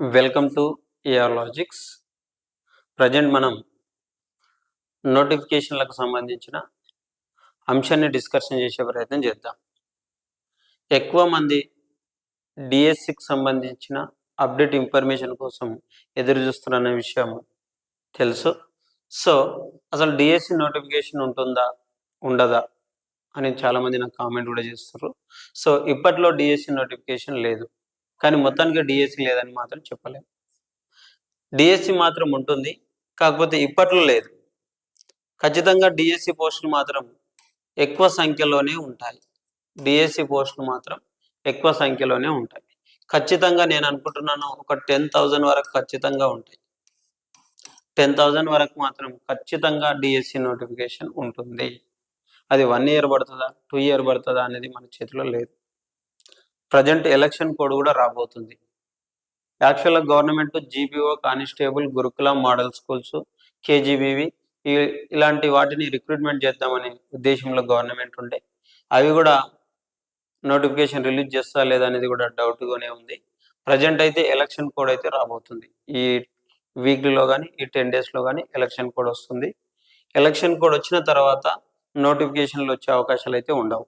Welcome to AR logics. Present మనం నోటిఫికేషన్లకు సంబంధించిన అంశాన్ని డిస్కషన్ చేసే ప్రయత్నం చేద్దాం. ఎక్కువ మంది డిఎస్సికి సంబంధించిన అప్డేట్ ఇన్ఫర్మేషన్ కోసం ఎదురు చూస్తున్న విషయం తెలుసు. సో అసలు డిఎస్సి నోటిఫికేషన్ ఉంటుందా ఉండదా అని చాలామంది నాకు కామెంట్ కూడా చేస్తారు. సో ఇప్పట్లో డిఎస్సి నోటిఫికేషన్ లేదు, కానీ మొత్తానికి డిఎస్సి లేదని మాత్రం చెప్పలేము. డిఎస్సి మాత్రం ఉంటుంది, కాకపోతే ఇప్పట్లో లేదు. ఖచ్చితంగా డిఎస్సి పోస్టులు మాత్రం ఎక్కువ సంఖ్యలోనే ఉంటాయి. డిఎస్సి పోస్టులు మాత్రం ఎక్కువ సంఖ్యలోనే ఉంటాయి. ఖచ్చితంగా నేను అనుకుంటున్నాను ఒక 10,000 వరకు ఖచ్చితంగా ఉంటాయి. 10,000 వరకు మాత్రం ఖచ్చితంగా డిఎస్సి నోటిఫికేషన్ ఉంటుంది. అది 1 ఇయర్ పడుతుందా 2 ఇయర్ పడుతుందా అనేది మన చేతిలో లేదు. ప్రజెంట్ ఎలక్షన్ కోడ్ కూడా రాబోతుంది. యాక్చువల్గా గవర్నమెంట్ జీపీఓ, కానిస్టేబుల్, గురుకుల, మోడల్ స్కూల్స్, కేజీబీవి ఇలాంటి వాటిని రిక్రూట్మెంట్ చేద్దామనే ఉద్దేశంలో గవర్నమెంట్ ఉండే. అవి కూడా నోటిఫికేషన్ రిలీజ్ చేస్తా లేదా అనేది కూడా డౌట్గానే ఉంది. ప్రజెంట్ అయితే ఎలక్షన్ కోడ్ అయితే రాబోతుంది. ఈ వీక్లో కానీ ఈ 10 డేస్లో కానీ ఎలక్షన్ కోడ్ వస్తుంది. ఎలక్షన్ కోడ్ వచ్చిన తర్వాత నోటిఫికేషన్లు వచ్చే అవకాశాలు అయితే ఉండవు.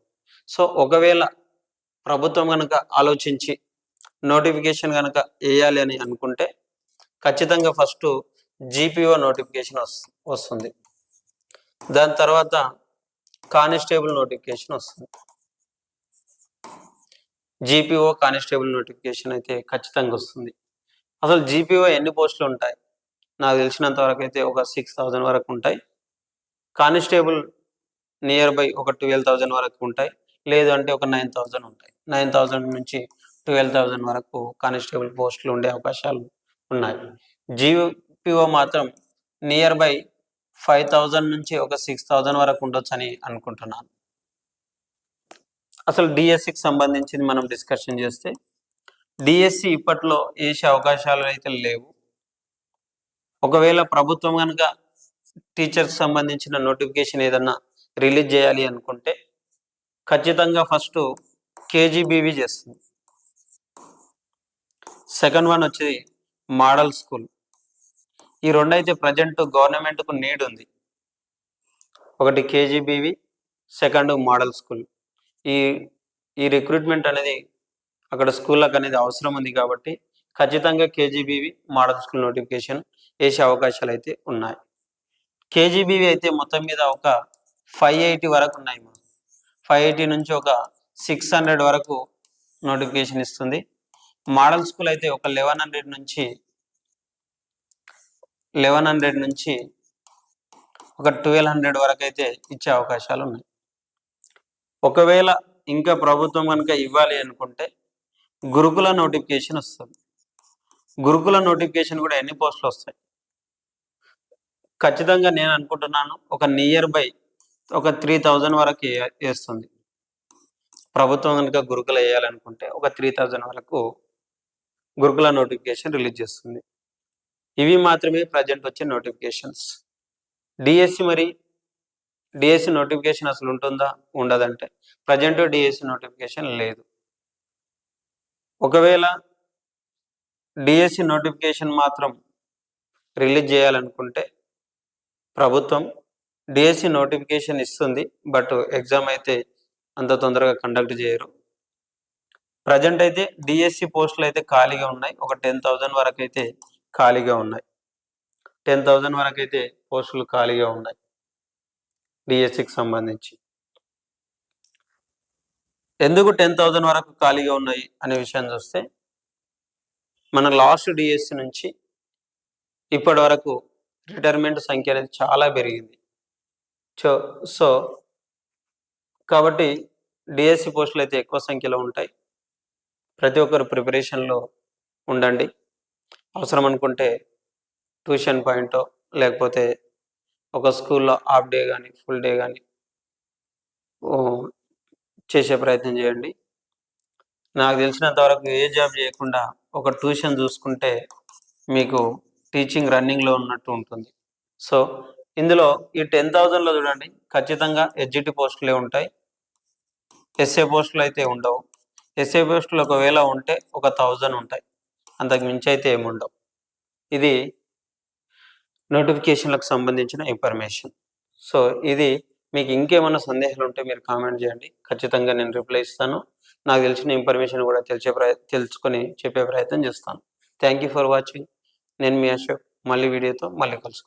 సో ఒకవేళ ప్రభుత్వం కనుక ఆలోచించి నోటిఫికేషన్ కనుక వేయాలి అని అనుకుంటే ఖచ్చితంగా ఫస్ట్ జీపీఓ నోటిఫికేషన్ వస్తుంది. దాని తర్వాత కానిస్టేబుల్ నోటిఫికేషన్ వస్తుంది. జీపీఓ, కానిస్టేబుల్ నోటిఫికేషన్ అయితే ఖచ్చితంగా వస్తుంది. అసలు జీపీఓ ఎన్ని పోస్టులు ఉంటాయి? నాకు తెలిసినంత వరకు అయితే ఒక 6,000 వరకు ఉంటాయి. కానిస్టేబుల్ నియర్ బై ఒక 12,000 వరకు ఉంటాయి, లేదు అంటే ఒక 9,000 ఉంటాయి. 9,000 నుంచి 12,000 వరకు కానిస్టేబుల్ పోస్టులు ఉండే అవకాశాలు ఉన్నాయి. జీపీఓ మాత్రం నియర్ బై 5,000 నుంచి ఒక 6,000 వరకు ఉండొచ్చు అని అనుకుంటున్నాను. అసలు డిఎస్సికి సంబంధించింది మనం డిస్కషన్ చేస్తే డిఎస్సి ఇప్పట్లో వేసే అవకాశాలు అయితే లేవు. ఒకవేళ ప్రభుత్వం కనుక టీచర్స్ సంబంధించిన నోటిఫికేషన్ ఏదన్నా రిలీజ్ చేయాలి అనుకుంటే ఖచ్చితంగా ఫస్ట్ కేజీబీవి చేస్తుంది. సెకండ్ వన్ వచ్చి మోడల్ స్కూల్. ఈ రెండు అయితే ప్రజెంట్ గవర్నమెంట్కు నీడ్ ఉంది. ఒకటి కేజీబీవి, సెకండ్ మోడల్ స్కూల్. ఈ రిక్రూట్మెంట్ అనేది అక్కడ స్కూళ్ళకు అనేది అవసరం ఉంది కాబట్టి ఖచ్చితంగా కేజీబీవి, మోడల్ స్కూల్ నోటిఫికేషన్ వేసే అవకాశాలు అయితే ఉన్నాయి. కేజీబీవి అయితే మొత్తం మీద ఒక 580 వరకు ఉన్నాయి. 580 నుంచి ఒక 600 వరకు నోటిఫికేషన్ ఇస్తుంది. మోడల్ స్కూల్ అయితే ఒక 1100 నుంచి ఒక 1200 వరకు అయితే ఇచ్చే అవకాశాలు ఉన్నాయి. ఒకవేళ ఇంకా ప్రభుత్వం కనుక ఇవ్వాలి అనుకుంటే గురుకుల నోటిఫికేషన్ వస్తుంది. గురుకుల నోటిఫికేషన్ కూడా ఎన్ని పోస్టులు వస్తాయి? ఖచ్చితంగా నేను అనుకుంటున్నాను ఒక నియర్ బై ఒక 3,000 వరకు వేస్తుంది. ప్రభుత్వం కనుక గురుకుల వేయాలనుకుంటే ఒక 3,000 వరకు గురుకుల నోటిఫికేషన్ రిలీజ్ చేస్తుంది. ఇవి మాత్రమే ప్రజెంట్ వచ్చే నోటిఫికేషన్స్. డిఎస్సి నోటిఫికేషన్ అసలు ఉంటుందా ఉండదంటే ప్రజెంట్ డిఎస్సి నోటిఫికేషన్ లేదు. ఒకవేళ డిఎస్సి నోటిఫికేషన్ మాత్రం రిలీజ్ చేయాలనుకుంటే ప్రభుత్వం డిఎస్సి నోటిఫికేషన్ ఇస్తుంది, బట్ ఎగ్జామ్ అయితే అంత తొందరగా కండక్ట్ చేయరు. ప్రజెంట్ అయితే డిఎస్సి పోస్టులు అయితే ఖాళీగా ఉన్నాయి. ఒక 10,000 వరకు అయితే ఖాళీగా ఉన్నాయి. 10,000 వరకు అయితే పోస్టులు ఖాళీగా ఉన్నాయి డిఎస్సికి సంబంధించి. ఎందుకు 10,000 వరకు ఖాళీగా ఉన్నాయి అనే విషయాన్ని చూస్తే మన లాస్ట్ డిఎస్సి నుంచి ఇప్పటి వరకు రిటైర్మెంట్ సంఖ్య అనేది చాలా పెరిగింది. సో కాబట్టి డిఎస్సి పోస్టులు అయితే ఎక్కువ సంఖ్యలో ఉంటాయి. ప్రతి ఒక్కరు ప్రిపరేషన్లో ఉండండి. అవసరం అనుకుంటే ట్యూషన్ పాయింటో లేకపోతే ఒక స్కూల్లో హాఫ్ డే కానీ ఫుల్ డే కానీ చేసే ప్రయత్నం చేయండి. నాకు తెలిసినంత వరకు ఏ జాబ్ చేయకుండా ఒక ట్యూషన్ చూసుకుంటే మీకు టీచింగ్ రన్నింగ్లో ఉన్నట్టు ఉంటుంది. సో ఇందులో ఈ 10,000లో చూడండి, ఖచ్చితంగా ఎస్జిటి పోస్టులే ఉంటాయి. ఎస్ఏ పోస్టులు అయితే ఉండవు. ఎస్ఏ పోస్టులు ఒకవేళ ఉంటే ఒక 1,000 ఉంటాయి. అంతకు మించి అయితే ఏముండవు. ఇది నోటిఫికేషన్లకు సంబంధించిన ఇన్ఫర్మేషన్. సో ఇది మీకు ఇంకేమైనా సందేహాలు ఉంటే మీరు కామెంట్ చేయండి, ఖచ్చితంగా నేను రిప్లై ఇస్తాను. నాకు తెలిసిన ఇన్ఫర్మేషన్ కూడా తెలుసుకొని చెప్పే ప్రయత్నం చేస్తాను. Thank you for watching. నేను మీ అశోక్. మళ్ళీ వీడియోతో మళ్ళీ కలుసుకుందాం.